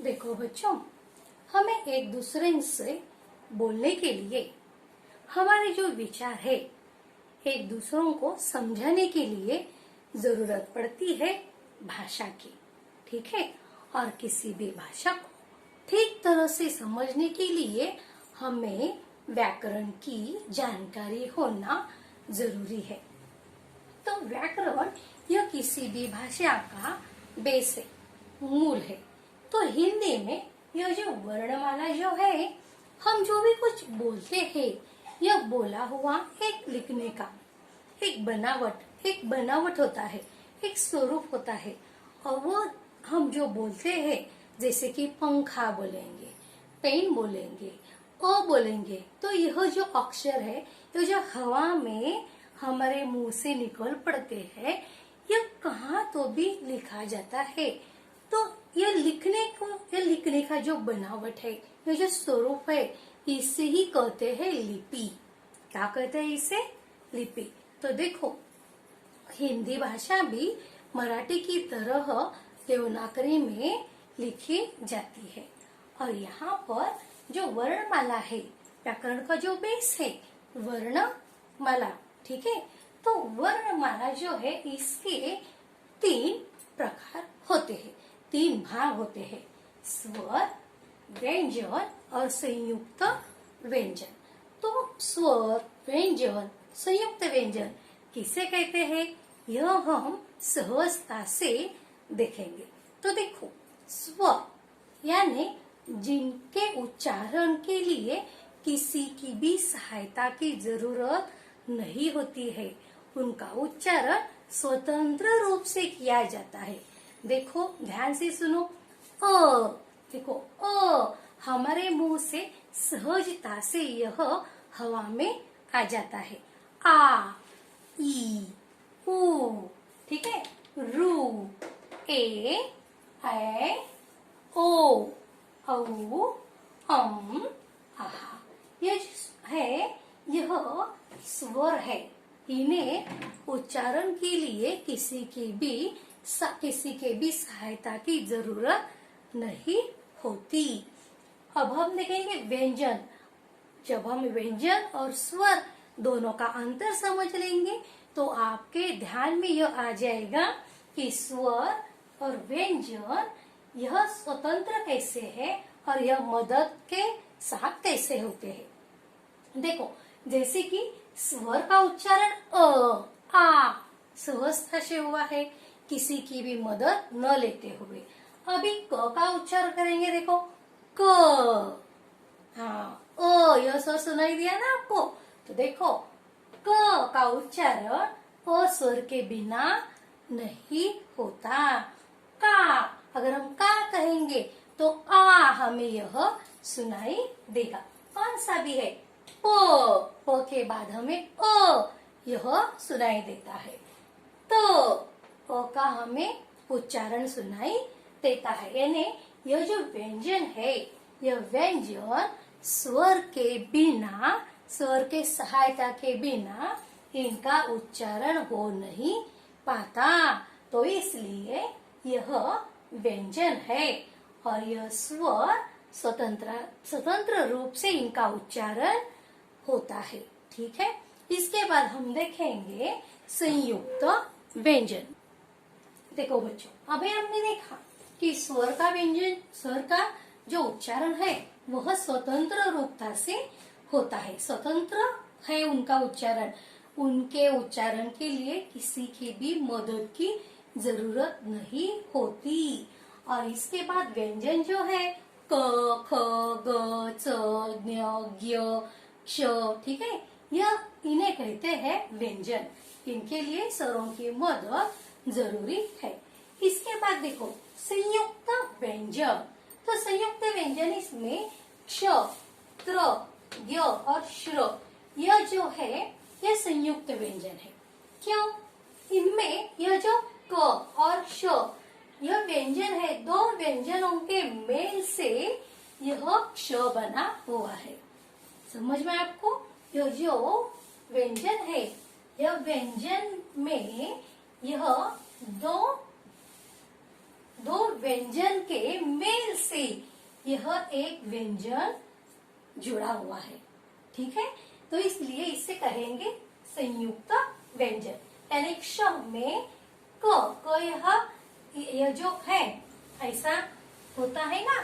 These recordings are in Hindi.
देखो बच्चों, हमें एक दूसरे से बोलने के लिए हमारे जो विचार है एक दूसरों को समझाने के लिए जरूरत पड़ती है भाषा की। ठीक है। और किसी भी भाषा को ठीक तरह से समझने के लिए हमें व्याकरण की जानकारी होना जरूरी है। तो व्याकरण यह किसी भी भाषा का बेस है, मूल है। तो हिंदी में यह जो वर्णमाला जो है, हम जो भी कुछ बोलते हैं यह बोला हुआ एक लिखने का एक बनावट होता है, एक स्वरूप होता है। और वो हम जो बोलते हैं, जैसे कि पंखा बोलेंगे, पेन बोलेंगे, बोलेंगे, तो यह जो अक्षर है, यह जो हवा में हमारे मुंह से निकल पड़ते हैं, यह कहाँ तो भी लिखा जाता है। तो यह लिखने का जो बनावट है, यह जो स्वरूप है, इसे ही कहते हैं लिपि। क्या कहते हैं इसे? लिपि। तो देखो, हिंदी भाषा भी मराठी की तरह देवनागरी में लिखी जाती है। और यहाँ पर जो वर्णमाला है, व्याकरण का जो बेस है वर्णमाला, ठीक है। तो वर्णमाला जो है, इसके 3 प्रकार होते हैं, 3 भाग होते हैं: स्वर, व्यंजन और संयुक्त व्यंजन। तो स्वर, व्यंजन, संयुक्त व्यंजन किसे कहते हैं, यह हम सहजता से देखेंगे। तो देखो, स्वर यानी जिनके उच्चारण के लिए किसी की भी सहायता की जरूरत नहीं होती है, उनका उच्चारण स्वतंत्र रूप से किया जाता है। देखो, ध्यान से सुनो। देखो, हमारे मुंह से सहजता से यह हवा में आ जाता है। आ, ई, उ, ठीक है। रू, ए, ऐ, ओ, औ, आहा। यह है, यह स्वर है। इन्हें उच्चारण के लिए किसी के भी सहायता की जरूरत नहीं होती। अब हम देखेंगे व्यंजन। जब हम व्यंजन और स्वर दोनों का अंतर समझ लेंगे, तो आपके ध्यान में यह आ जाएगा कि स्वर और व्यंजन यह स्वतंत्र कैसे है और यह मदद के साथ कैसे होते हैं। देखो, जैसे कि स्वर का उच्चारण आ सहजता से हुआ है, किसी की भी मदद न लेते हुए। अभी क का उच्चारण करेंगे, देखो, क। हाँ, यह स्वर सुनाई दिया ना आपको। तो देखो, क का उच्चारण स्वर के बिना नहीं होता। का, अगर हम का कहेंगे तो हमें यह सुनाई देगा। कौन सा भी है, प के बाद हमें यह सुनाई देता है। तो का हमें उच्चारण सुनाई देता है। यानी यह जो व्यंजन है, यह व्यंजन स्वर के सहायता के बिना इनका उच्चारण हो नहीं पाता। तो इसलिए यह व्यंजन है और यह स्वर स्वतंत्र रूप से इनका उच्चारण होता है। ठीक है। इसके बाद हम देखेंगे संयुक्त व्यंजन। देखो बच्चों, अभी हमने देखा कि स्वर का जो उच्चारण है वह स्वतंत्र रूपता से होता है, स्वतंत्र है उनका उच्चारण। उनके उच्चारण के लिए किसी की भी मदद की जरूरत नहीं होती। और इसके बाद व्यंजन जो है, क, ख, ग, च, ज्ञ, ज्ञ, क्ष, ठीक है, यह इन्हें कहते हैं व्यंजन। इनके लिए स्वरों की मदद जरूरी है। इसके बाद देखो संयुक्त व्यंजन। तो संयुक्त व्यंजन, इसमें क्ष, त्र, ज्ञ और श्र, यह जो है यह संयुक्त व्यंजन है। क्यों? इनमें यह जो क और श, यह व्यंजन है, 2 व्यंजनों के मेल से यह क्ष बना हुआ है। समझ में आपको? यह जो व्यंजन है, यह व्यंजन में यह दो व्यंजन के मेल से यह एक व्यंजन जुड़ा हुआ है। ठीक है, तो इसलिए इसे कहेंगे संयुक्त व्यंजन। यानी क्ष में क यह जो है ऐसा होता है ना,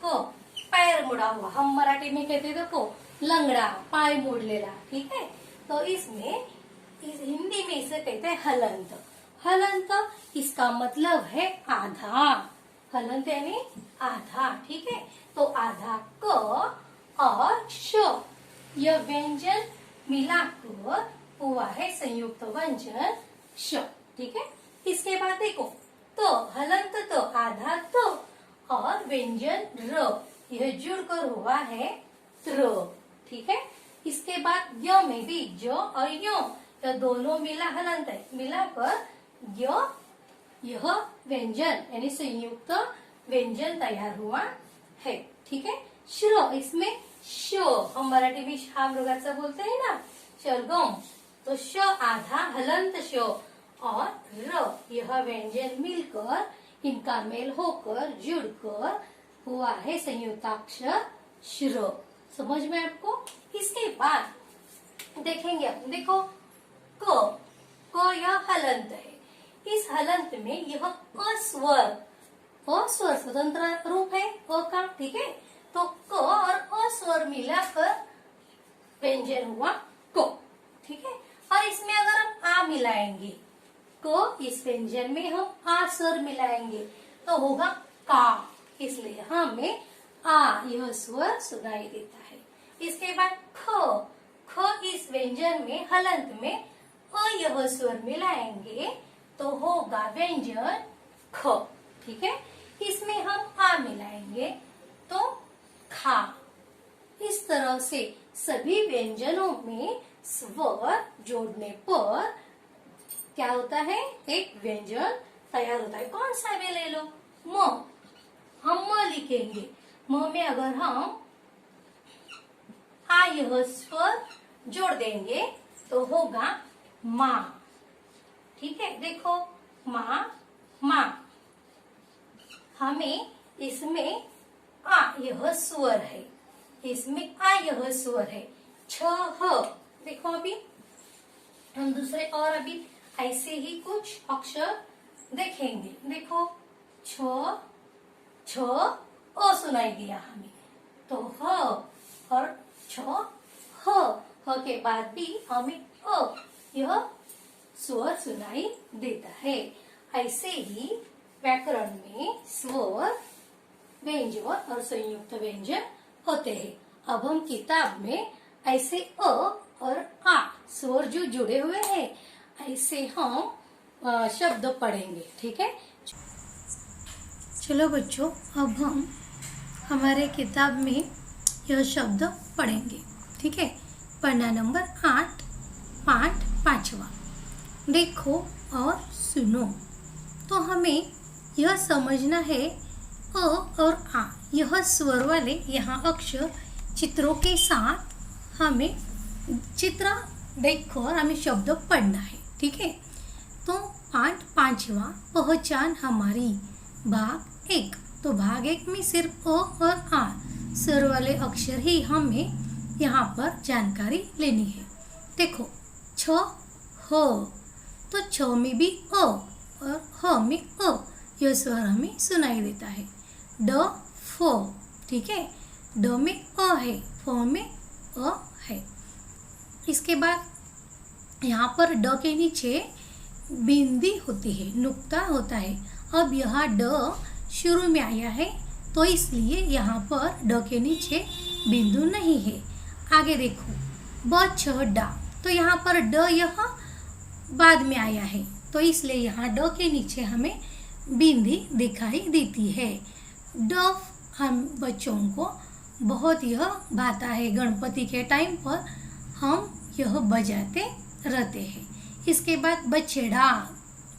क पैर मुड़ा हुआ, हम मराठी में कहते थे को लंगड़ा, पाय मोडलेला। ठीक है, तो इसमें इस हिंदी में इसे कहते हैं हलंत। हलंत इसका मतलब है आधा। हलंत यानी आधा। ठीक है, तो आधा क और श यह व्यंजन मिलाकर हुआ है संयुक्त व्यंजन श। ठीक है, इसके बाद देखो तो हलंत तो आधा तो और व्यंजन र यह जुड़कर हुआ है त्र। ठीक है, इसके बाद य में भी ज और य यह दोनों मिला हलंत है, मिलाकर यह व्यंजन यानी संयुक्त व्यंजन तैयार हुआ है। ठीक है, श्र इसमें श, हम मराठी में मृगाचा बोलते हैं ना शलगम, तो श आधा हलंत श और र यह व्यंजन मिलकर इनका मेल होकर जुड़कर हुआ है संयुक्ताक्षर श्र। समझ में आपको? इसके बाद देखेंगे अपन, देखो क यह हलंत है। इस हलंत में यह अस्वर स्वतंत्र रूप है अ का। ठीक है, तो क और अस्वर मिलाकर व्यंजन हुआ क। ठीक है, और इसमें अगर हम आ मिलाएंगे क, इस व्यंजन में हम आ स्वर मिलाएंगे तो होगा का, इसलिए हमें आ यह स्वर सुनाई देता है। इसके बाद ख इस व्यंजन में हलंत में अ यह स्वर मिलाएंगे तो होगा व्यंजन ख। ठीक है, इसमें हम आ मिलाएंगे तो खा। इस तरह से सभी व्यंजनों में स्वर जोड़ने पर क्या होता है, एक व्यंजन तैयार होता है। कौन सा भी ले लो, म, हम म लिखेंगे, म में अगर हम आ यह स्वर जोड़ देंगे तो होगा माँ। ठीक है, देखो माँ माँ, हमें इसमें आ यह स्वर है, इसमें आ यह स्वर है। छ ह, देखो अभी हम दूसरे और अभी ऐसे ही कुछ अक्षर देखेंगे। देखो छ छ अ सुनाई दिया हमें, तो ह और छ ह के बाद भी हमें अ यह स्वर सुनाई देता है। ऐसे ही व्याकरण में स्वर, व्यंजन और संयुक्त व्यंजन होते हैं। अब हम किताब में ऐसे अ और आ स्वर जो जुड़े हुए हैं ऐसे हम शब्द पढ़ेंगे। ठीक है, चलो बच्चों, अब हम हमारे किताब में यह शब्द पढ़ेंगे। ठीक है, पन्ना नंबर 8, पाठ 5वां। देखो और सुनो। तो हमें यह समझना है अ और आ यह स्वर वाले यहाँ अक्षर चित्रों के साथ हमें चित्र देखकर हमें शब्द पढ़ना है। ठीक है, तो पाठ 5वां, पहचान हमारी, भाग 1। तो भाग 1 में सिर्फ अ और आ स्वर वाले अक्षर ही हमें यहाँ पर जानकारी लेनी है। देखो छ ह, तो छ में भी अ और ह में अ यह स्वर हमें सुनाई देता है। ड फ, ठीक है, ड में अ है, फ में अ है। इसके बाद यहाँ पर ड के नीचे बिंदी होती है, नुक्ता होता है। अब यह ड शुरू में आया है तो इसलिए यहाँ पर ड के नीचे बिंदु नहीं है। आगे देखो ब छ डा, तो यहाँ पर ड यह बाद में आया है तो इसलिए यहाँ ड के नीचे हमें बिंदी दिखाई देती है। ड हम बच्चों को बहुत यह भाता है, गणपति के टाइम पर हम यह बजाते रहते हैं। इसके बाद बछड़ा,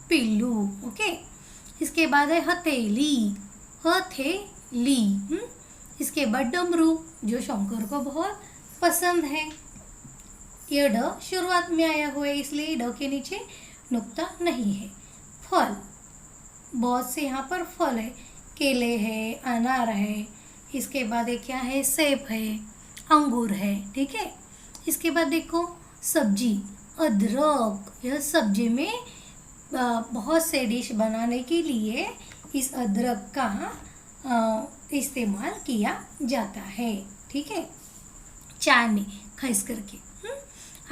पिल्लू, ओके। इसके बाद है हथेली, हथेली। इसके बाद डमरू जो शंकर को बहुत पसंद है। यह ड शुरुआत में आया हुआ है इसलिए ड के नीचे नुक्ता नहीं है। फल, बहुत से यहाँ पर फल है, केले है, अनार है, इसके बाद ये क्या है, सेब है, अंगूर है, ठीक है। इसके बाद देखो सब्जी, अदरक, यह सब्जी में बहुत से डिश बनाने के लिए इस अदरक का इस्तेमाल किया जाता है, ठीक है, चाय में खास करके।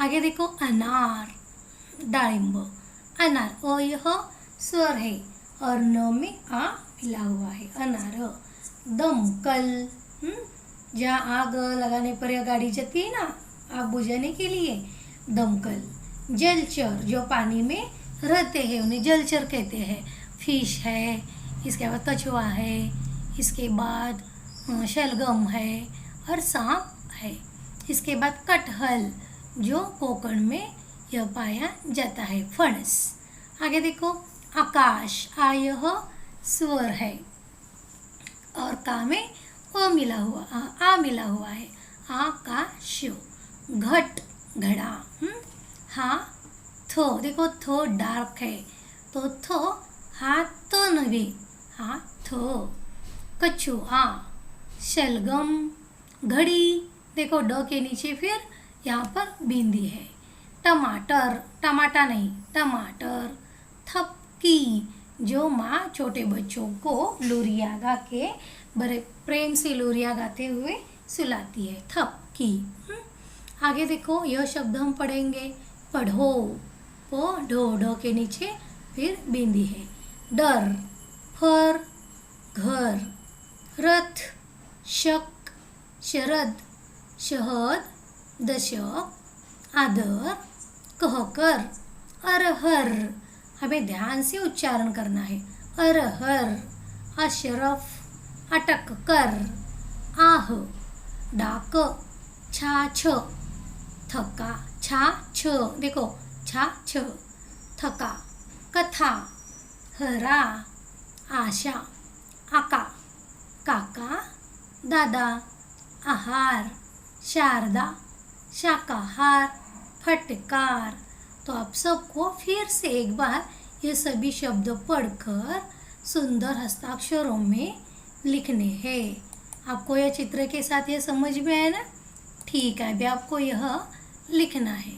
आगे देखो अनार, दालिम्ब, अनार, और यह स्वर है और न में आ मिला हुआ है, अनार। दमकल, जहाँ आग लगाने पर यह गाड़ी जाती है ना, आग बुझाने के लिए, दमकल। जलचर, जो पानी में रहते हैं उन्हें जलचर कहते हैं। फिश है, इसके बाद कछुआ है, इसके बाद शलगम है और सांप है। इसके बाद कटहल, जो कोकण में यह पाया जाता है, फणस। आगे देखो आकाश, आ यह स्वर है और का में अ मिला हुआ, आ मिला हुआ है, आकाश। घट, घड़ा, हा थो, देखो थो डार्क है तो थो हाथ नवे, हाथो। कछुआ, शलगम, घड़ी, देखो ड के नीचे फिर यहाँ पर बिंदी है। टमाटर, टमाटा नहीं, टमाटर। थपकी, जो माँ छोटे बच्चों को लोरिया गा के बड़े प्रेम से लोरिया गाते हुए सुलाती है, थपकी। आगे देखो यह शब्द हम पढ़ेंगे, पढ़ो, वो ढो के नीचे फिर बिंदी है। डर, फर, घर। रथ, शक, शरद, शहद, दशक, आदर, कहकर। अरहर, हमें ध्यान से उच्चारण करना है, अरहर। अशरफ, अटक कर। आह, डाक, छाछ, थका, छाछ, देखो छाछ, थका। कथा, हरा, आशा, आका, काका, दादा। आहार, शारदा, शाकाहार, फटकार। तो आप सबको फिर से एक बार ये सभी शब्द पढ़कर सुंदर हस्ताक्षरों में लिखने हैं। आपको यह चित्र के साथ ये समझ में आया ना? ठीक है, अभी आपको यह लिखना है।